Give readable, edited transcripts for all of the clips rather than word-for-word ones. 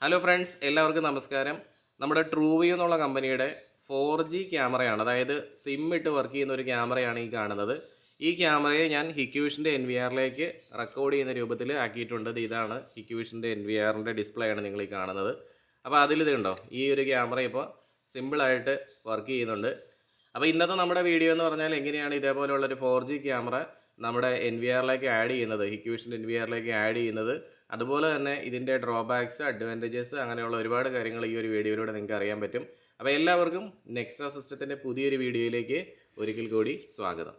Hello friends, എല്ലാവർക്കും നമസ്കാരം. നമ്മുടെ ട്രൂവി എന്നുള്ള കമ്പനിയുടെ 4G ക്യാമറയാണ്, അതായത് സിം ഇട്ട് വർക്ക് ചെയ്യുന്ന ഒരു ക്യാമറയാണ് ഈ കാണുന്നത്. ഈ ക്യാമറയെ ഞാൻ ഹിക്വിഷൻ്റെ NVR-ലേക്ക് റെക്കോർഡ് ചെയ്യുന്ന രൂപത്തിൽ ആക്കിയിട്ടുണ്ട്. ഇതാണ് ഹിക്വിഷൻ്റെ NVR-ൻ്റെ ഡിസ്പ്ലേ ആണ് നിങ്ങൾ ഈ കാണുന്നത്. അപ്പോൾ അതിലിത് കണ്ടോ, ഈ ഒരു ക്യാമറ ഇപ്പോൾ സിമ്പിളായിട്ട് വർക്ക് ചെയ്യുന്നുണ്ട്. അപ്പോൾ ഇന്നത്തെ നമ്മുടെ വീഡിയോ എന്ന് പറഞ്ഞാൽ എങ്ങനെയാണ് ഇതേപോലെയുള്ളൊരു 4G ക്യാമറ നമ്മുടെ NVR-ലേക്ക് ആഡ് ചെയ്യുന്നത്, ഹിക്വിഷൻ്റെ NVR-ലേക്ക് ആഡ് ചെയ്യുന്നത്, അതുപോലെ തന്നെ ഇതിൻ്റെ ഡ്രോബാക്സ്, അഡ്വാൻറ്റേജസ്, അങ്ങനെയുള്ള ഒരുപാട് കാര്യങ്ങൾ ഈ ഒരു വീഡിയോയിലൂടെ നിങ്ങൾക്ക് അറിയാൻ പറ്റും. അപ്പോൾ എല്ലാവർക്കും നെക്സ സിസ്റ്റത്തിൻ്റെ പുതിയൊരു വീഡിയോയിലേക്ക് ഒരിക്കൽ കൂടി സ്വാഗതം.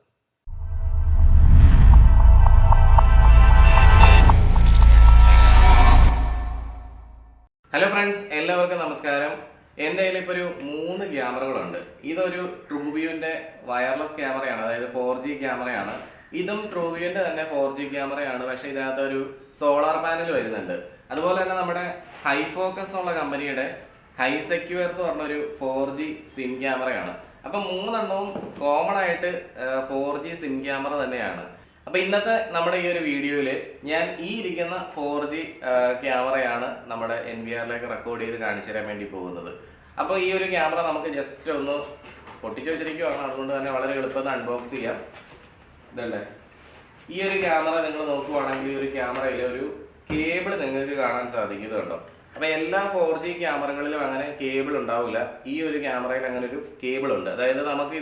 ഹലോ ഫ്രണ്ട്സ്, എല്ലാവർക്കും നമസ്കാരം. എൻ്റെ കയ്യിൽ ഇപ്പോൾ ഒരു 3 ക്യാമറകളുണ്ട്. ഇതൊരു ട്രൂവിയുടെ വയർലെസ് ക്യാമറയാണ്, അതായത് 4G ക്യാമറയാണ്. ഇതും ട്രൂവിയുടെ തന്നെ 4G ക്യാമറയാണ്, പക്ഷേ ഇതിനകത്തൊരു സോളാർ പാനൽ വരുന്നുണ്ട്. അതുപോലെ തന്നെ നമ്മുടെ ഹൈ ഫോക്കസ് എന്നുള്ള കമ്പനിയുടെ ഹൈ സെക്യൂർ എന്ന് പറഞ്ഞൊരു 4G സിം ക്യാമറയാണ്. അപ്പം 3 കോമൺ ആയിട്ട് 4G സിം ക്യാമറ തന്നെയാണ്. അപ്പോൾ ഇന്നത്തെ നമ്മുടെ ഈ ഒരു വീഡിയോയിൽ ഞാൻ ഈ ഇരിക്കുന്ന 4G ക്യാമറയാണ് നമ്മുടെ NVR-ലേക്ക് റെക്കോർഡ് ചെയ്ത് കാണിച്ചു തരാൻ വേണ്ടി പോകുന്നത്. അപ്പോൾ ഈ ഒരു ക്യാമറ നമുക്ക് ജസ്റ്റ് ഒന്ന് പൊട്ടിച്ചു വെച്ചിരിക്കുകയാണ്, അതുകൊണ്ട് തന്നെ വളരെ എളുപ്പത്തിൽ അൺബോക്സ് ചെയ്യാം. ഇതല്ലേ, ഈ ഒരു ക്യാമറ നിങ്ങൾ നോക്കുവാണെങ്കിൽ ഈ ഒരു ക്യാമറയിൽ ഒരു കേബിൾ നിങ്ങൾക്ക് കാണാൻ സാധിക്കും. ഇത് കണ്ടോ. അപ്പോൾ എല്ലാ 4G ക്യാമറകളിലും അങ്ങനെ കേബിൾ ഉണ്ടാവില്ല. ഈ ഒരു ക്യാമറയിൽ അങ്ങനെ ഒരു കേബിൾ ഉണ്ട്. അതായത് നമുക്ക്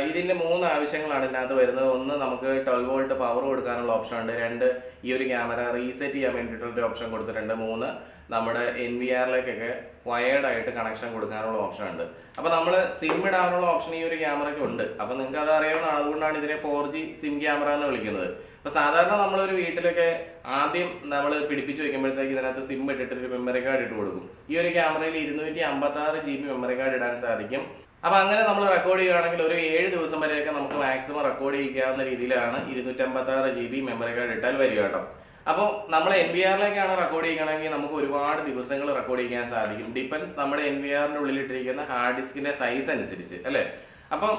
ഇതിൻ്റെ 3 ആവശ്യങ്ങളാണ് ഇതിനകത്ത് വരുന്നത്. ഒന്ന്, നമുക്ക് 12 വോൾട്ട് പവർ കൊടുക്കാനുള്ള ഓപ്ഷൻ ഉണ്ട്. 2, ഈ ഒരു ക്യാമറ റീസെറ്റ് ചെയ്യാൻ വേണ്ടിയിട്ടുള്ളൊരു ഓപ്ഷൻ കൊടുത്തിട്ടുണ്ട്. 3, നമ്മുടെ NVR-ലേക്കൊക്കെ വയേർഡായിട്ട് കണക്ഷൻ കൊടുക്കാനുള്ള ഓപ്ഷൻ ഉണ്ട്. അപ്പോൾ നമ്മൾ സിം ഇടാനുള്ള ഓപ്ഷൻ ഈ ഒരു ക്യാമറയ്ക്ക് ഉണ്ട്. അപ്പോൾ നിങ്ങൾക്ക് അത് അറിയാവുന്നതാണ്, അതുകൊണ്ടാണ് ഇതിനെ 4G സിം ക്യാമറ എന്ന് വിളിക്കുന്നത്. അപ്പോൾ സാധാരണ നമ്മളൊരു വീട്ടിലൊക്കെ ആദ്യം നമ്മൾ പിടിപ്പിച്ച് വെക്കുമ്പോഴത്തേക്ക് ഇതിനകത്ത് സിം ഇട്ടിട്ട് ഒരു മെമ്മറി കാർഡ് ഇട്ട് കൊടുക്കും. ഈ ഒരു ക്യാമറയിൽ 256 GB മെമ്മറി കാർഡ് ഇടാൻ സാധിക്കും. അപ്പോൾ അങ്ങനെ നമ്മൾ റെക്കോർഡ് ചെയ്യുകയാണെങ്കിൽ ഒരു 7 ദിവസം വരെയൊക്കെ നമുക്ക് മാക്സിമം റെക്കോർഡ് ചെയ്യിക്കാവുന്ന രീതിയിലാണ് 256 GB മെമ്മറി കാർഡ് ഇട്ടാൽ വരിക കേട്ടോ. അപ്പോൾ നമ്മൾ NVR-ലേക്കാണ് റെക്കോർഡ് ചെയ്യുകയാണെങ്കിൽ നമുക്ക് ഒരുപാട് ദിവസങ്ങൾ റെക്കോർഡ് ചെയ്യാൻ സാധിക്കും. ഡിപ്പെൻസ് നമ്മുടെ NVR-ന്റെ ഉള്ളിലിട്ടിരിക്കുന്ന ഹാർഡ് ഡിസ്കിന്റെ സൈസ് അനുസരിച്ച് അല്ലേ. അപ്പം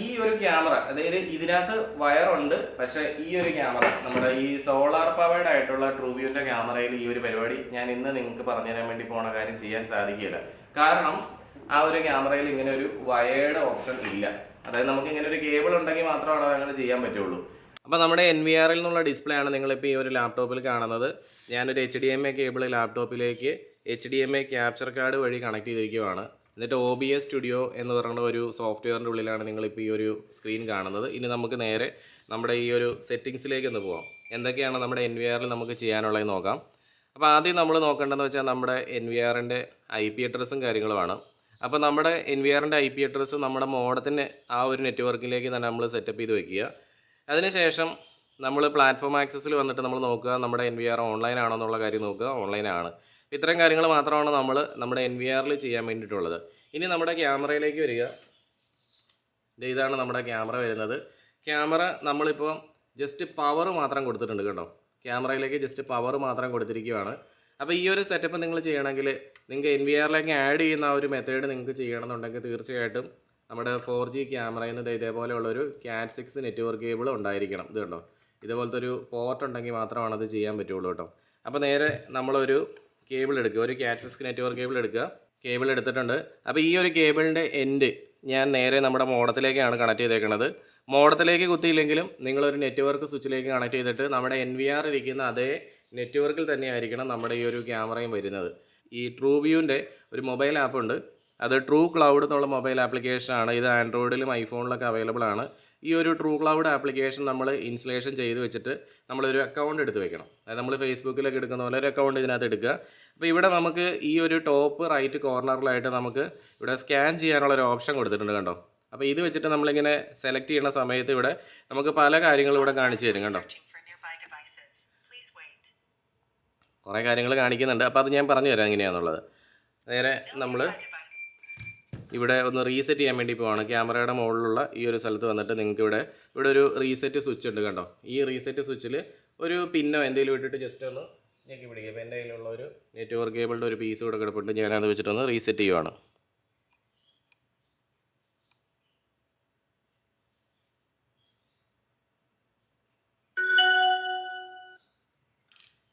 ഈ ഒരു ക്യാമറ, അതായത് ഇതിനകത്ത് വയറുണ്ട്, പക്ഷേ ഈ ഒരു ക്യാമറ നമ്മുടെ ഈ സോളാർ പവേർഡ് ആയിട്ടുള്ള ട്രൂവിയുടെ ക്യാമറയിൽ ഈ ഒരു പരിപാടി ഞാൻ ഇന്ന് നിങ്ങൾക്ക് പറഞ്ഞുതരാൻ വേണ്ടി പോണ കാര്യം ചെയ്യാൻ സാധിക്കില്ല. കാരണം ആ ഒരു ക്യാമറയിൽ ഇങ്ങനെ ഒരു വയേർഡ് ഓപ്ഷൻ ഇല്ല. അതായത് നമുക്ക് ഇങ്ങനെ ഒരു കേബിൾ ഉണ്ടെങ്കിൽ മാത്രമാണ് അത് അങ്ങനെ ചെയ്യാൻ പറ്റുള്ളൂ. അപ്പോൾ നമ്മുടെ NVR-ൽ നിന്നുള്ള ഡിസ്പ്ലേ ആണ് നിങ്ങളിപ്പോൾ ഈ ഒരു ലാപ്ടോപ്പിൽ കാണുന്നത്. ഞാനൊരു HDMI കേബിൾ ലാപ്ടോപ്പിലേക്ക് HDMI ക്യാപ്ചർ കാർഡ് വഴി കണക്ട് ചെയ്തിരിക്കുകയാണ്. എന്നിട്ട് OBS സ്റ്റുഡിയോ എന്ന് പറയുന്ന ഒരു സോഫ്റ്റ്വെയറിൻ്റെ ഉള്ളിലാണ് നിങ്ങളിപ്പോൾ ഈ ഒരു സ്ക്രീൻ കാണുന്നത്. ഇനി നമുക്ക് നേരെ നമ്മുടെ ഈ ഒരു സെറ്റിങ്സിലേക്ക് ഒന്ന് പോകാം. എന്തൊക്കെയാണ് നമ്മുടെ NVR-ൽ നമുക്ക് ചെയ്യാനുള്ളത് നോക്കാം. അപ്പോൾ ആദ്യം നമ്മൾ നോക്കേണ്ടതെന്ന് വെച്ചാൽ നമ്മുടെ NVR-ൻ്റെ IP അഡ്രസ്സും കാര്യങ്ങളുമാണ്. അപ്പോൾ നമ്മുടെ NVR-ൻ്റെ IP അഡ്രസ്സ് നമ്മുടെ മോഡത്തിൻ്റെ ആ ഒരു നെറ്റ്വർക്കിലേക്ക് തന്നെ നമ്മൾ സെറ്റപ്പ് ചെയ്ത് വെക്കുക. അതിനുശേഷം നമ്മൾ പ്ലാറ്റ്ഫോം ആക്സസിൽ വന്നിട്ട് നമ്മൾ നോക്കുക നമ്മുടെ NVR ഓൺലൈൻ ആണോ എന്നുള്ള കാര്യം നോക്കുക. ഓൺലൈൻ ആണ്. ഇത്രയും കാര്യങ്ങൾ മാത്രമാണ് നമ്മൾ നമ്മുടെ NVR-ൽ ചെയ്യാൻ വേണ്ടിയിട്ടുള്ളത്. ഇനി നമ്മുടെ ക്യാമറയിലേക്ക് വരിക. ഇതാണ് നമ്മുടെ ക്യാമറ വരുന്നത്. ക്യാമറ നമ്മളിപ്പോൾ ജസ്റ്റ് പവർ മാത്രം കൊടുത്തിട്ടുണ്ട് കേട്ടോ. ക്യാമറയിലേക്ക് ജസ്റ്റ് പവർ മാത്രം കൊടുത്തിരിക്കുകയാണ്. അപ്പോൾ ഈ ഒരു സെറ്റപ്പ് നിങ്ങൾ ചെയ്യണമെങ്കിൽ നിങ്ങൾക്ക് NVR-ലേക്ക് ആഡ് ചെയ്യുന്ന ആ ഒരു മെത്തേഡ് നിങ്ങൾക്ക് ചെയ്യണമെന്നുണ്ടെങ്കിൽ തീർച്ചയായിട്ടും നമ്മുടെ 4G ക്യാമറയിൽ നിന്ന് ഇതേപോലെയുള്ളൊരു CAT6 നെറ്റ്വർക്ക് കേബിൾ ഉണ്ടായിരിക്കണം. ഇത് കണ്ടോ, ഇതുപോലത്തെ ഒരു പോർട്ട് ഉണ്ടെങ്കിൽ മാത്രമാണ് അത് ചെയ്യാൻ പറ്റുള്ളൂ കേട്ടോ. അപ്പോൾ നേരെ നമ്മളൊരു കേബിൾ എടുക്കുക, ഒരു CAT6 നെറ്റ്വർക്ക് കേബിൾ എടുക്കുക. കേബിൾ എടുത്തിട്ടുണ്ട്. അപ്പോൾ ഈ ഒരു കേബിളിൻ്റെ എൻഡ് ഞാൻ നേരെ നമ്മുടെ മോഡത്തിലേക്കാണ് കണക്ട് ചെയ്തേക്കുന്നത്. മോഡത്തിലേക്ക് കുത്തിയില്ലെങ്കിലും നിങ്ങളൊരു നെറ്റ്വർക്ക് സ്വിച്ചിലേക്ക് കണക്ട് ചെയ്തിട്ട് നമ്മുടെ NVR ഇരിക്കുന്ന അതേ നെറ്റ്വർക്കിൽ തന്നെയായിരിക്കണം നമ്മുടെ ഈ ഒരു ക്യാമറയും വരുന്നത്. ഈ ട്രൂവ്യൂവിൻ്റെ ഒരു മൊബൈൽ ആപ്പ് ഉണ്ട്, അത് ട്രൂ ക്ലൗഡ് എന്നുള്ള മൊബൈൽ ആപ്ലിക്കേഷനാണ്. ഇത് ആൻഡ്രോയിഡിലും ഐഫോണിലൊക്കെ അവൈലബിൾ ആണ്. ഈ ഒരു ട്രൂ ക്ലൗഡ് ആപ്ലിക്കേഷൻ നമ്മൾ ഇൻസ്റ്റലേഷൻ ചെയ്ത് വെച്ചിട്ട് നമ്മളൊരു അക്കൗണ്ട് എടുത്ത് വെക്കണം. അതായത് നമ്മൾ ഫേസ്ബുക്കിലൊക്കെ എടുക്കുന്ന പോലെ ഒരു അക്കൗണ്ട് ഇതിനകത്ത് എടുക്കുക. അപ്പോൾ ഇവിടെ നമുക്ക് ഈ ഒരു ടോപ്പ് റൈറ്റ് കോർണറിലായിട്ട് നമുക്ക് ഇവിടെ സ്കാൻ ചെയ്യാനുള്ളൊരു ഓപ്ഷൻ കൊടുത്തിട്ടുണ്ട് കണ്ടോ. അപ്പോൾ ഇത് വെച്ചിട്ട് നമ്മളിങ്ങനെ സെലക്ട് ചെയ്യുന്ന സമയത്ത് ഇവിടെ നമുക്ക് പല കാര്യങ്ങളും ഇവിടെ കാണിച്ചു തരും കണ്ടോ. കുറേ കാര്യങ്ങൾ കാണിക്കുന്നുണ്ട്. അപ്പോൾ അത് ഞാൻ പറഞ്ഞു തരാം എങ്ങനെയാണെന്നുള്ളത്. നേരെ നമ്മൾ ഇവിടെ ഒന്ന് റീസെറ്റ് ചെയ്യാൻ വേണ്ടി പോവാണ്. ക്യാമറയുടെ മുകളിലുള്ള ഈ ഒരു സ്ഥലത്ത് വന്നിട്ട് നിങ്ങൾക്ക് ഇവിടെ ഒരു റീസെറ്റ് സ്വിച്ച് ഉണ്ട് കണ്ടോ. ഈ റീസെറ്റ് സ്വിച്ചിൽ ഒരു പിന്നോ എന്തെങ്കിലും ഇട്ടിട്ട് ജസ്റ്റ് ഒന്ന് ഞെക്കി പിടിക്കുക. അപ്പോൾ എൻ്റെ കയ്യിലുള്ള ഒരു നെറ്റ്വർക്ക് കേബിളിൻ്റെ ഒരു പീസ് കൂടെ കിടപ്പുണ്ട്, ഞാനത് വെച്ചിട്ടൊന്ന് റീസെറ്റ് ചെയ്യുവാണ്.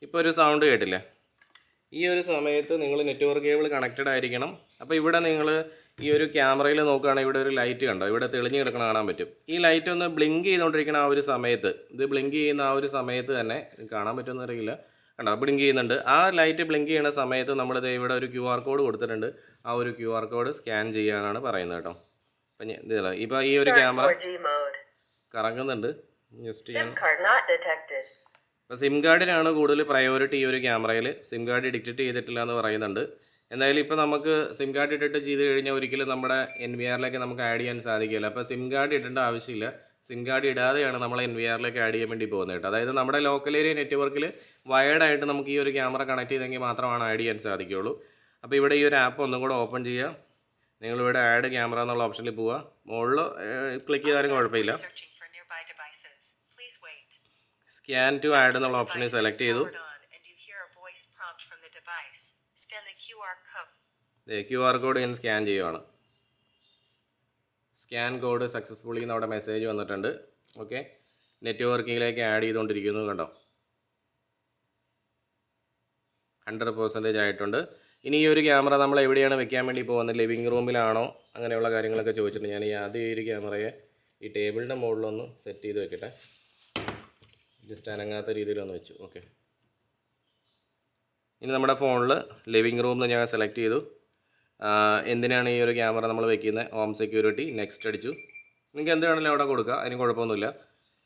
ഇപ്പോൾ ഒരു സൗണ്ട് കേട്ടില്ലേ. ഈ ഒരു സമയത്ത് നിങ്ങൾ നെറ്റ്വർക്ക് കേബിൾ കണക്റ്റഡ് ആയിരിക്കണം. അപ്പോൾ ഇവിടെ നിങ്ങൾ ഈ ഒരു ക്യാമറയിൽ നോക്കുകയാണെങ്കിൽ ഇവിടെ ഒരു ലൈറ്റ് കണ്ടോ, ഇവിടെ തെളിഞ്ഞ് കിടക്കണ കാണാൻ പറ്റും. ഈ ലൈറ്റ് ഒന്ന് ബ്ലിങ്ക് ചെയ്തുകൊണ്ടിരിക്കുന്ന ആ ഒരു സമയത്ത്, ഇത് ബ്ലിങ്ക് ചെയ്യുന്ന ആ ഒരു സമയത്ത് തന്നെ കാണാൻ പറ്റുമെന്ന് അറിയില്ല, കണ്ടോ ബ്ലിങ്ക് ചെയ്യുന്നുണ്ട്. ആ ലൈറ്റ് ബ്ലിങ്ക് ചെയ്യുന്ന സമയത്ത് നമ്മളിത് ഇവിടെ ഒരു QR കോഡ് കൊടുത്തിട്ടുണ്ട്. ആ ഒരു QR കോഡ് സ്കാൻ ചെയ്യാനാണ് പറയുന്നത് കേട്ടോ. അപ്പം ഇതല്ല, ഇപ്പോൾ ഈ ഒരു ക്യാമറ കറങ്ങുന്നുണ്ട്. ജസ്റ്റ് ഞാൻ അപ്പോൾ സിം കാർഡിനാണ് കൂടുതൽ പ്രയോറിറ്റി ഈ ഒരു ക്യാമറയിൽ. സിം കാർഡ് ഡിറ്റക്ട് ചെയ്തിട്ടില്ല എന്ന് പറയുന്നുണ്ട്. എന്തായാലും ഇപ്പോൾ നമുക്ക് സിം കാർഡ് ഇട്ടിട്ട് ചെയ്ത് കഴിഞ്ഞാൽ ഒരിക്കലും നമ്മുടെ NVRലേക്ക് നമുക്ക് ആഡ് ചെയ്യാൻ സാധിക്കില്ല. അപ്പോൾ സിം കാർഡ് ഇടേണ്ട ആവശ്യമില്ല. സിം കാർഡ് ഇടാതെയാണ് നമ്മൾ NVRലേക്ക് ആഡ് ചെയ്യാൻ വേണ്ടി പോകുന്നത് കേട്ടോ. അതായത് നമ്മുടെ ലോക്കൽ ഏരിയ നെറ്റ്വർക്കിൽ വയേർഡായിട്ട് നമുക്ക് ഈ ഒരു ക്യാമറ കണക്ട് ചെയ്തെങ്കിൽ മാത്രമാണ് ആഡ് ചെയ്യാൻ സാധിക്കുകയുള്ളൂ. അപ്പോൾ ഇവിടെ ഈ ഒരു ആപ്പ് ഒന്നും കൂടെ ഓപ്പൺ ചെയ്യുക. നിങ്ങളിവിടെ ആഡ് ക്യാമറ എന്നുള്ള ഓപ്ഷനിൽ പോവുക. മുകളിൽ ക്ലിക്ക് ചെയ്താലും കുഴപ്പമില്ല. സ്കാൻ ടു ആഡ് എന്നുള്ള ഓപ്ഷനിൽ സെലക്ട് ചെയ്തു. QR കോഡ് ഞാൻ സ്കാൻ ചെയ്യുവാണ്. സ്കാൻ കോഡ് സക്സസ്ഫുള്ളി എന്ന് അവിടെ മെസ്സേജ് വന്നിട്ടുണ്ട്. ഓക്കെ, നെറ്റ്വർക്കിങ്ങിലേക്ക് ആഡ് ചെയ്തുകൊണ്ടിരിക്കുന്നു കണ്ടോ, 100% ആയിട്ടുണ്ട്. ഇനി ഈ ഒരു ക്യാമറ നമ്മൾ എവിടെയാണ് വെക്കാൻ വേണ്ടി പോകുന്നത്, ലിവിങ് റൂമിലാണോ അങ്ങനെയുള്ള കാര്യങ്ങളൊക്കെ ചോദിച്ചിട്ടുണ്ട്. ഞാൻ ഈ ആദ്യം ഈ ഒരു ക്യാമറയെ ഈ ടേബിളിൻ്റെ മുകളിലൊന്ന് സെറ്റ് ചെയ്ത് വെക്കട്ടെ. ജസ്റ്റ് അനങ്ങാത്ത രീതിയിലൊന്ന് വെച്ചു. ഓക്കെ, ഇനി നമ്മുടെ ഫോണിൽ ലിവിങ് റൂം എന്ന് ഞാൻ സെലക്ട് ചെയ്തു. എന്തിനാണ് ഈ ഒരു ക്യാമറ നമ്മൾ വെക്കുന്നത്, ഹോം സെക്യൂരിറ്റി, നെക്സ്റ്റ് അടിച്ചു. നിങ്ങൾക്ക് എന്ത് വേണമെങ്കിലും അവിടെ കൊടുക്കുക, അതിന് കുഴപ്പമൊന്നുമില്ല.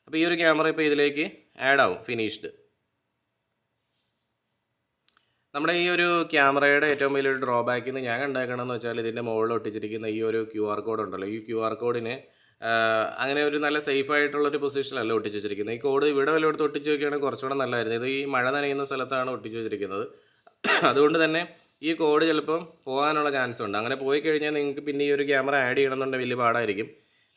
അപ്പോൾ ഈ ഒരു ക്യാമറ ഇപ്പോൾ ഇതിലേക്ക് ആഡ് ആവും, ഫിനിഷ്ഡ്. നമ്മുടെ ഈ ഒരു ക്യാമറയുടെ ഏറ്റവും വലിയൊരു ഡ്രോബാക്ക് എന്ന് ഞാൻ കണ്ടേക്കണമെന്ന് വെച്ചാൽ ഇതിൻ്റെ മുകളിൽ ഒട്ടിച്ചിരിക്കുന്ന ഈ ഒരു QR കോഡ് ഉണ്ടല്ലോ, ഈ QR കോഡിന് അങ്ങനെ ഒരു നല്ല സേഫ് ആയിട്ടുള്ളൊരു പൊസിഷനിലല്ല ഒട്ടിച്ച് വെച്ചിരിക്കുന്നത്. ഈ കോഡ് ഇവിടെ വല്ലയിടത്ത് ഒട്ടിച്ച് വയ്ക്കുകയാണെങ്കിൽ കുറച്ചുകൂടെ നല്ലതായിരുന്നു. ഇത് ഈ മഴ നനയുന്ന സ്ഥലത്താണ് ഒട്ടിച്ച് വെച്ചിരിക്കുന്നത്. അതുകൊണ്ട് തന്നെ ഈ കോഡ് ചിലപ്പം പോകാനുള്ള ചാൻസ് ഉണ്ട്. അങ്ങനെ പോയി കഴിഞ്ഞാൽ നിങ്ങൾക്ക് പിന്നെ ഈ ഒരു ക്യാമറ ആഡ് ചെയ്യണമെന്നുണ്ടെങ്കിൽ വലിയ പാടായിരിക്കും.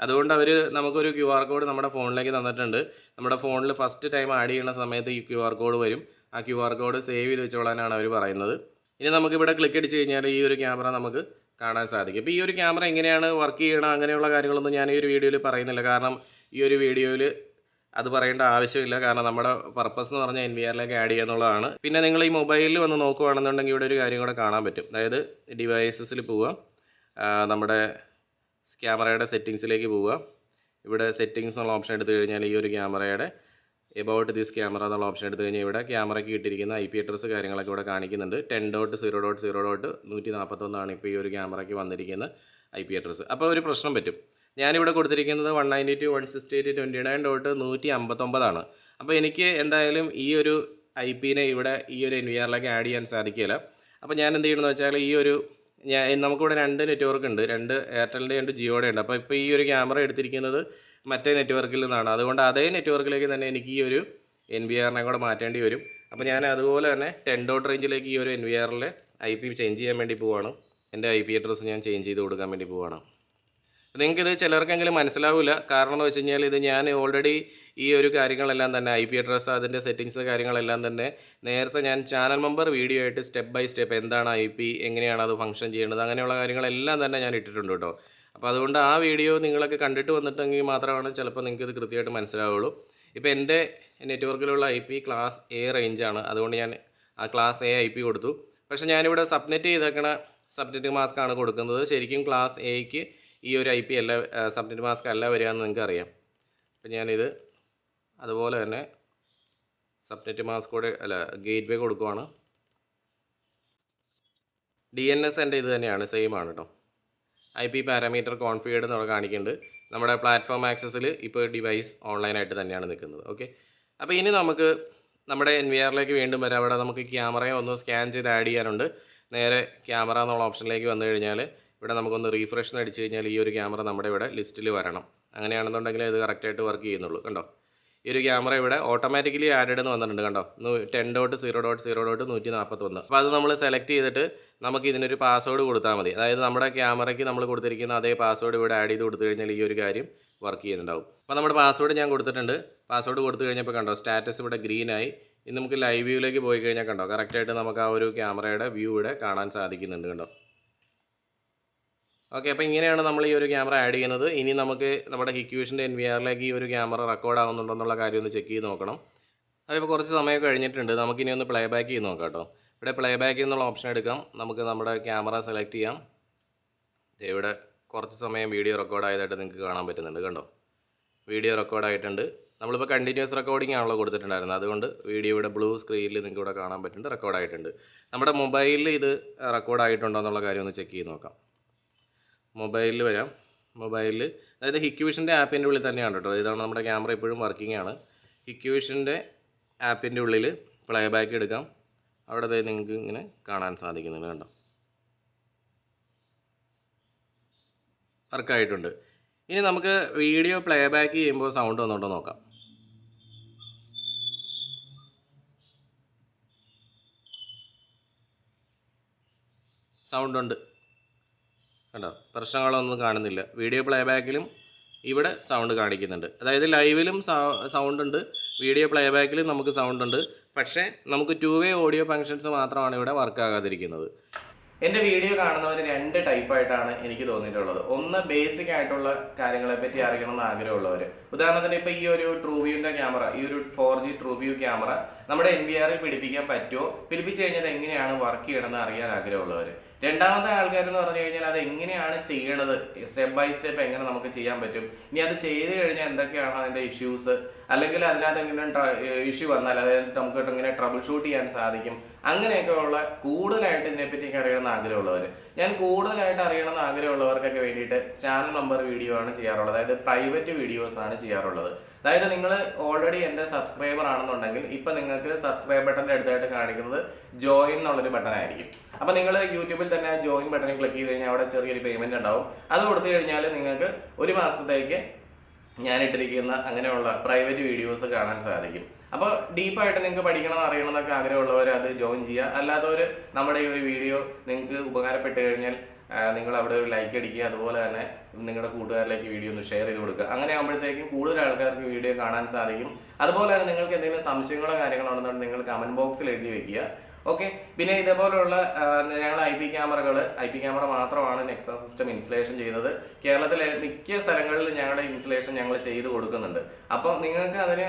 അതുകൊണ്ട് അവർ നമുക്കൊരു QR കോഡ് നമ്മുടെ ഫോണിലേക്ക് തന്നിട്ടുണ്ട്. നമ്മുടെ ഫോണിൽ ഫസ്റ്റ് ടൈം ആഡ് ചെയ്യുന്ന സമയത്ത് ഈ QR കോഡ് വരും. ആ QR കോഡ് സേവ് ചെയ്ത് വെച്ചോളാനാണ് അവർ പറയുന്നത്. ഇനി നമുക്കിവിടെ ക്ലിക്ക് അടിച്ച് കഴിഞ്ഞാൽ ഈ ഒരു ക്യാമറ നമുക്ക് കാണാൻ സാധിക്കും. ഇപ്പോൾ ഈ ഒരു ക്യാമറ എങ്ങനെയാണ് വർക്ക് ചെയ്യണം അങ്ങനെയുള്ള കാര്യങ്ങളൊന്നും ഞാൻ ഈ ഒരു വീഡിയോയിൽ പറയുന്നില്ല. കാരണം ഈ ഒരു വീഡിയോയിൽ അത് പറയേണ്ട ആവശ്യമില്ല. കാരണം നമ്മുടെ പർപ്പസ് എന്ന് പറഞ്ഞാൽ NVRലേക്ക് ആഡ് ചെയ്യുക എന്നുള്ളതാണ്. പിന്നെ നിങ്ങൾ ഈ മൊബൈലിൽ വന്ന് നോക്കുകയാണെന്നുണ്ടെങ്കിൽ ഇവിടെ ഒരു കാര്യം കൂടെ കാണാൻ പറ്റും. അതായത് ഡിവൈസസിൽ പോവുക, നമ്മുടെ ക്യാമറയുടെ സെറ്റിങ്സിലേക്ക് പോവുക. ഇവിടെ സെറ്റിങ്സ് എന്നുള്ള ഓപ്ഷൻ എടുത്തു കഴിഞ്ഞാൽ ഈ ഒരു ക്യാമറയുടെ എബൌട്ട് ദിസ് ക്യാമറ എന്നുള്ള ഓപ്ഷൻ എടുത്തു കഴിഞ്ഞാൽ ഇവിടെ ക്യാമറയ്ക്ക് കിട്ടിയിരിക്കുന്ന IP അഡ്രസ്സ് കാര്യങ്ങളൊക്കെ ഇവിടെ കാണിക്കുന്നുണ്ട്. 10.0.0.141 ഇപ്പോൾ ഈ ഒരു ക്യാമറയ്ക്ക് വന്നിരിക്കുന്ന IP അഡ്രസ്സ്. അപ്പോൾ ഒരു പ്രശ്നം പറ്റും. ഞാനിവിടെ കൊടുത്തിരിക്കുന്നത് 192.168.159 അപ്പോൾ എനിക്ക് എന്തായാലും ഈ ഒരു IP-നെ ഇവിടെ ഈ ഒരു NVRലേക്ക് ആഡ് ചെയ്യാൻ സാധിക്കില്ല. അപ്പോൾ ഞാൻ എന്ത് ചെയ്യണമെന്ന് വെച്ചാൽ ഈ ഒരു നമുക്കിവിടെ 2 നെറ്റ്വർക്ക് ഉണ്ട്, 2 എയർടെലിൻ്റെ 2 ജിയോയുടെ ഉണ്ട്. അപ്പോൾ ഇപ്പോൾ ഈ ഒരു ക്യാമറ എടുത്തിരിക്കുന്നത് മറ്റേ നെറ്റ്വർക്കിൽ നിന്നാണ്. അതുകൊണ്ട് അതേ നെറ്റ്വർക്കിലേക്ക് തന്നെ എനിക്ക് ഈ ഒരു NVRനെ കൂടെ മാറ്റേണ്ടി വരും. അപ്പോൾ ഞാൻ അതുപോലെ തന്നെ 10 റേഞ്ചിലേക്ക് ഈ ഒരു NVRലെ IP ചേഞ്ച് ചെയ്യാൻ വേണ്ടി പോവുകയാണ്. എൻ്റെ IP അഡ്രസ്സ് ഞാൻ ചേഞ്ച് ചെയ്ത് കൊടുക്കാൻ വേണ്ടി പോവുകയാണ്. നിങ്ങൾക്കിത് ചിലർക്കെങ്കിലും മനസ്സിലാവില്ല. കാരണം എന്ന് വെച്ച് കഴിഞ്ഞാൽ ഇത് ഞാൻ ഓൾറെഡി ഈ ഒരു കാര്യങ്ങളെല്ലാം തന്നെ IP അഡ്രസ്സ്, അതിൻ്റെ സെറ്റിങ്സ് കാര്യങ്ങളെല്ലാം തന്നെ നേരത്തെ ഞാൻ ചാനൽ മെമ്പർ വീഡിയോ ആയിട്ട് സ്റ്റെപ്പ് ബൈ സ്റ്റെപ്പ് എന്താണ് IP, എങ്ങനെയാണ് അത് ഫംഗ്ഷൻ ചെയ്യേണ്ടത്, അങ്ങനെയുള്ള കാര്യങ്ങളെല്ലാം തന്നെ ഞാൻ ഇട്ടിട്ടുണ്ട് കേട്ടോ. അപ്പോൾ അതുകൊണ്ട് ആ വീഡിയോ നിങ്ങളൊക്കെ കണ്ടിട്ട് വന്നിട്ടെങ്കിൽ മാത്രമാണ് ചിലപ്പോൾ നിങ്ങൾക്ക് ഇത് കൃത്യമായിട്ട് മനസ്സിലാവുള്ളൂ. ഇപ്പോൾ എൻ്റെ നെറ്റ്വർക്കിലുള്ള IP ക്ലാസ് A റേഞ്ചാണ്. അതുകൊണ്ട് ഞാൻ ആ ക്ലാസ് A IP കൊടുത്തു. പക്ഷേ ഞാനിവിടെ സബ്നെറ്റ് ചെയ്തേക്കണ സബ്നെറ്റ് മാസ്ക് ആണ് കൊടുക്കുന്നത്. ശരിക്കും ക്ലാസ് Aക്ക് ഈ ഒരു IP അല്ല, സബ്നെറ്റ് മാസ്ക് അല്ല വരികയെന്ന് നിങ്ങൾക്ക് അറിയാം. അപ്പോൾ ഞാനിത് അതുപോലെ തന്നെ സബ്നെറ്റ് മാസ്ക് കൂടെ ഗേറ്റ് വേ കൊടുക്കുവാണ്. DNS എൻ്റെ ഇത് തന്നെയാണ്, സെയിം ആണ് കേട്ടോ. IP പാരാമീറ്റർ കോൺഫിഗേർഡ് എന്ന് കാണിക്കുന്നുണ്ട്. നമ്മുടെ പ്ലാറ്റ്ഫോം ആക്സസിൽ ഇപ്പോൾ ഡിവൈസ് ഓൺലൈനായിട്ട് തന്നെയാണ് നിൽക്കുന്നത്. ഓക്കെ, അപ്പോൾ ഇനി നമുക്ക് നമ്മുടെ NVRലേക്ക് വീണ്ടും വരാം. അവിടെ നമുക്ക് ക്യാമറയെ ഒന്ന് സ്കാൻ ചെയ്ത് ആഡ് ചെയ്യാനുണ്ട്. നേരെ ക്യാമറ എന്നുള്ള ഓപ്ഷനിലേക്ക് വന്നു കഴിഞ്ഞാൽ ഇവിടെ നമുക്കൊന്ന് റീഫ്രഷ് അടിച്ച് കഴിഞ്ഞാൽ ഈ ഒരു ക്യാമറ നമ്മുടെ ഇവിടെ ലിസ്റ്റിൽ വരണം. അങ്ങനെയാണെന്നുണ്ടെങ്കിൽ ഇത് കറക്റ്റായിട്ട് വർക്ക് ചെയ്യുന്നുള്ളൂ. കണ്ടോ, ഈ ഒരു ക്യാമറ ഇവിടെ ഓട്ടോമാറ്റിക്കലി ആഡഡ് എന്ന് വന്നിട്ടുണ്ട്. കണ്ടോ, 10.0.0.141. അപ്പോൾ അത് നമ്മൾ സെലക്ട് ചെയ്തിട്ട് നമുക്ക് ഇതിനൊരു പാസ്വേഡ് കൊടുത്താൽ മതി. അതായത് നമ്മുടെ ക്യാമറയ്ക്ക് നമ്മൾ കൊടുത്തിരിക്കുന്ന അതേ പാസ്വേഡ് ഇവിടെ ആഡ് ചെയ്ത് കൊടുത്തു കഴിഞ്ഞാൽ ഈ ഒരു കാര്യം വർക്ക് ചെയ്യുന്നുണ്ടാവും. അപ്പോൾ നമ്മുടെ പാസ്വേഡ് ഞാൻ കൊടുത്തിട്ടുണ്ട്. പാസ്വേഡ് കൊടുത്തു കഴിഞ്ഞപ്പോൾ കണ്ടോ സ്റ്റാറ്റസ് ഇവിടെ ഗ്രീനായി. ഇനി നമുക്ക് ലൈവ് വ്യൂവിലേക്ക് പോയി കഴിഞ്ഞാൽ കണ്ടോ കറക്റ്റായിട്ട് നമുക്ക് ആ ഒരു ക്യാമറയുടെ വ്യൂ ഇവിടെ കാണാൻ സാധിക്കുന്നുണ്ട്. കണ്ടോ, ഓക്കെ. അപ്പോൾ ഇങ്ങനെയാണ് നമ്മൾ ഈ ഒരു ക്യാമറ ആഡ് ചെയ്യുന്നത്. ഇനി നമുക്ക് നമ്മുടെ ഹിക്യൂഷൻ്റെ NVRലേക്ക് ഈ ഒരു ക്യാമറ റെക്കോർഡ് ആവുന്നുണ്ടോ എന്നുള്ള കാര്യം ഒന്ന് ചെക്ക് ചെയ്ത് നോക്കണം. അതിപ്പോൾ കുറച്ച് സമയം കഴിഞ്ഞിട്ടുണ്ട്. നമുക്കിനി ഒന്ന് പ്ലേ ബാക്ക് ചെയ്ത് നോക്കാം കേട്ടോ. ഇവിടെ പ്ലേ ബാക്ക് എന്നുള്ള ഓപ്ഷൻ എടുക്കാം. നമുക്ക് നമ്മുടെ ക്യാമറ സെലക്ട് ചെയ്യാം. ഇവിടെ കുറച്ച് സമയം വീഡിയോ റെക്കോർഡ് ആയതായിട്ട് നിങ്ങൾക്ക് കാണാൻ പറ്റുന്നുണ്ട്. കണ്ടോ, വീഡിയോ റെക്കോർഡ് ആയിട്ടുണ്ട്. നമ്മളിപ്പോൾ കണ്ടിന്യൂസ് റെക്കോർഡിംഗ് ആണല്ലോ കൊടുത്തിട്ടുണ്ടായിരുന്നത്, അതുകൊണ്ട് വീഡിയോ ഇവിടെ ബ്ലൂ സ്ക്രീനിൽ നിങ്ങൾക്ക് ഇവിടെ കാണാൻ പറ്റുന്നുണ്ട്, റെക്കോർഡ് ആയിട്ടുണ്ട്. നമ്മുടെ മൊബൈലിൽ ഇത് റെക്കോർഡ് ആയിട്ടുണ്ടോ എന്നുള്ള കാര്യം ഒന്ന് ചെക്ക് ചെയ്ത് നോക്കാം. മൊബൈലിൽ വരാം. മൊബൈലിൽ അതായത് ഹിക്വിഷൻ്റെ ആപ്പിൻ്റെ ഉള്ളിൽ തന്നെയാണ് കേട്ടോ. ഇതാണ് നമ്മുടെ ക്യാമറ, ഇപ്പോഴും വർക്കിംഗ് ആണ്. ഹിക്വിഷൻ്റെ ആപ്പിൻ്റെ ഉള്ളിൽ പ്ലേ ബാക്ക് എടുക്കാം. അവിടെ നിങ്ങൾക്ക് ഇങ്ങനെ കാണാൻ സാധിക്കുന്നുണ്ട്. കണ്ടോ, വർക്കായിട്ടുണ്ട്. ഇനി നമുക്ക് വീഡിയോ പ്ലേ ബാക്ക് ചെയ്യുമ്പോൾ സൗണ്ട് വന്നുകൊണ്ടോ നോക്കാം. സൗണ്ട് ഉണ്ട്, കണ്ടോ, പ്രശ്നങ്ങളൊന്നും കാണുന്നില്ല. വീഡിയോ പ്ലേ ബാക്കിലും ഇവിടെ സൗണ്ട് കാണിക്കുന്നുണ്ട്. അതായത് ലൈവിലും സൗണ്ട് ഉണ്ട്, വീഡിയോ പ്ലേ ബാക്കിലും നമുക്ക് സൗണ്ട് ഉണ്ട്. പക്ഷേ നമുക്ക് 2-വേ ഓഡിയോ ഫങ്ഷൻസ് മാത്രമാണ് ഇവിടെ വർക്കാകാതിരിക്കുന്നത്. എൻ്റെ വീഡിയോ കാണുന്നവർ 2 ടൈപ്പായിട്ടാണ് എനിക്ക് തോന്നിയിട്ടുള്ളത്. ഒന്ന് ബേസിക് ആയിട്ടുള്ള കാര്യങ്ങളെ പറ്റി അറിയണമെന്ന് ആഗ്രഹമുള്ളവർ. ഉദാഹരണത്തിന് ഇപ്പോൾ ഈ ഒരു ട്രൂവ്യൂവിൻ്റെ ക്യാമറ, ഈ ഒരു 4G ട്രൂവ്യൂ ക്യാമറ നമ്മുടെ NVR-ൽ പിടിപ്പിക്കാൻ പറ്റുമോ, പിടിപ്പിച്ച് കഴിഞ്ഞാൽ എങ്ങനെയാണ് വർക്ക് ചെയ്യണമെന്ന് അറിയാൻ ആഗ്രഹമുള്ളവർ. രണ്ടാമത്തെ ആൾക്കാരെന്ന് പറഞ്ഞു കഴിഞ്ഞാൽ അത് എങ്ങനെയാണ് ചെയ്യണത്, സ്റ്റെപ്പ് ബൈ സ്റ്റെപ്പ് എങ്ങനെ നമുക്ക് ചെയ്യാൻ പറ്റും, ഇനി അത് ചെയ്ത് കഴിഞ്ഞാൽ എന്തൊക്കെയാണ് അതിൻ്റെ ഇഷ്യൂസ്, അല്ലെങ്കിൽ അതിനകത്ത് എങ്ങനെ ഇഷ്യൂ വന്നാൽ അതായത് നമുക്ക് ഇങ്ങനെ ട്രബിൾ ഷൂട്ട് ചെയ്യാൻ സാധിക്കും, അങ്ങനെയൊക്കെ ഉള്ള കൂടുതലായിട്ട് ഇതിനെപ്പറ്റിയൊക്കെ അറിയണമെന്ന് ആഗ്രഹമുള്ളവർ. ഞാൻ കൂടുതലായിട്ട് അറിയണമെന്ന് ആഗ്രഹമുള്ളവർക്കൊക്കെ വേണ്ടിയിട്ട് ചാനൽ നമ്പർ വീഡിയോ ആണ് ചെയ്യാറുള്ളത്. അതായത് പ്രൈവറ്റ് വീഡിയോസ് ആണ് ചെയ്യാറുള്ളത്. അതായത് നിങ്ങൾ ഓൾറെഡി എൻ്റെ സബ്സ്ക്രൈബർ ആണെന്നുണ്ടെങ്കിൽ ഇപ്പം നിങ്ങൾക്ക് സബ്സ്ക്രൈബ് ബട്ടൻ്റെ അടുത്തായിട്ട് കാണിക്കുന്നത് ജോയിൻ എന്നുള്ളൊരു ബട്ടൺ ആയിരിക്കും. അപ്പോൾ നിങ്ങൾ യൂട്യൂബിൽ തന്നെ ജോയിൻ ബട്ടണിൽ ക്ലിക്ക് ചെയ്ത് കഴിഞ്ഞാൽ അവിടെ ചെറിയൊരു പേയ്മെൻറ്റ് ഉണ്ടാവും. അത് കൊടുത്തു കഴിഞ്ഞാൽ നിങ്ങൾക്ക് 1 മാസത്തേക്ക് ഞാനിട്ടിരിക്കുന്ന അങ്ങനെയുള്ള പ്രൈവറ്റ് വീഡിയോസ് കാണാൻ സാധിക്കും. അപ്പോൾ ഡീപ്പായിട്ട് നിങ്ങൾക്ക് പഠിക്കണം അറിയണമെന്നൊക്കെ ആഗ്രഹമുള്ളവർ അത് ജോയിൻ ചെയ്യുക. അല്ലാത്തവർ നമ്മുടെ ഈ ഒരു വീഡിയോ നിങ്ങൾക്ക് ഉപകാരപ്പെട്ട് കഴിഞ്ഞാൽ നിങ്ങൾ അവിടെ ഒരു ലൈക്ക് അടിക്കുക, അതുപോലെ തന്നെ നിങ്ങളുടെ കൂട്ടുകാരിലേക്ക് വീഡിയോ ഒന്ന് ഷെയർ ചെയ്ത് കൊടുക്കുക. അങ്ങനെ ആകുമ്പോഴത്തേക്കും കൂടുതൽ ആൾക്കാർക്ക് വീഡിയോ കാണാൻ സാധിക്കും. അതുപോലെ തന്നെ നിങ്ങൾക്ക് എന്തെങ്കിലും സംശയങ്ങളോ കാര്യങ്ങളോ ഉണ്ടെന്നുണ്ടെങ്കിൽ നിങ്ങൾ കമൻറ്റ് ബോക്സിൽ എഴുതി വെക്കുക. ഓക്കെ. പിന്നെ ഇതേപോലെയുള്ള ഞങ്ങൾ IP ക്യാമറ മാത്രമാണ് നെക്സ സിസ്റ്റം ഇൻസ്റ്റലേഷൻ ചെയ്യുന്നത്. കേരളത്തിലെ മിക്ക സ്ഥലങ്ങളിൽ ഞങ്ങളുടെ ഇൻസ്റ്റലേഷൻ ഞങ്ങൾ ചെയ്ത് കൊടുക്കുന്നുണ്ട്. അപ്പം നിങ്ങൾക്ക് അതിന്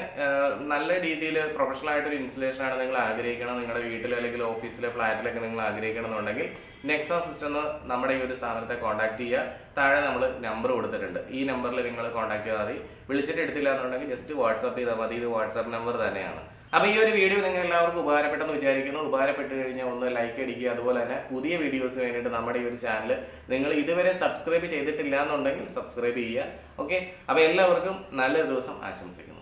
നല്ല രീതിയിൽ പ്രൊഫഷണൽ ആയിട്ടൊരു ഇൻസ്റ്റലേഷനാണ് നിങ്ങൾ ആഗ്രഹിക്കണം, നിങ്ങളുടെ വീട്ടിൽ അല്ലെങ്കിൽ ഓഫീസിലെ ഫ്ലാറ്റിലൊക്കെ നിങ്ങൾ ആഗ്രഹിക്കണമെന്നുണ്ടെങ്കിൽ നെക്സ സിസ്റ്റം നമ്മുടെ ഈ ഒരു സ്ഥാപനത്തെ കോൺടാക്ട് ചെയ്യുക. താഴെ നമ്മൾ നമ്പർ കൊടുത്തിട്ടുണ്ട്. ഈ നമ്പറിൽ നിങ്ങൾ കോൺടാക്ട് ചെയ്താൽ മതി. വിളിച്ചിട്ട് എടുത്തില്ല എന്നുണ്ടെങ്കിൽ ജസ്റ്റ് വാട്സാപ്പ് ചെയ്താൽ മതി. ഇത് വാട്സാപ്പ് നമ്പർ തന്നെയാണ്. അപ്പോൾ ഈ ഒരു വീഡിയോ നിങ്ങൾ എല്ലാവർക്കും ഉപകാരപ്പെട്ടെന്ന് വിചാരിക്കുന്നു. ഉപകാരപ്പെട്ട് കഴിഞ്ഞാൽ ഒന്ന് ലൈക്ക് അടിക്കുക. അതുപോലെ തന്നെ പുതിയ വീഡിയോസ് വേണ്ടിയിട്ട് നമ്മുടെ ഈ ഒരു ചാനൽ നിങ്ങൾ ഇതുവരെ സബ്സ്ക്രൈബ് ചെയ്തിട്ടില്ല എന്നുണ്ടെങ്കിൽ സബ്സ്ക്രൈബ് ചെയ്യുക. ഓക്കെ. അപ്പോൾ എല്ലാവർക്കും നല്ലൊരു ദിവസം ആശംസിക്കുന്നു.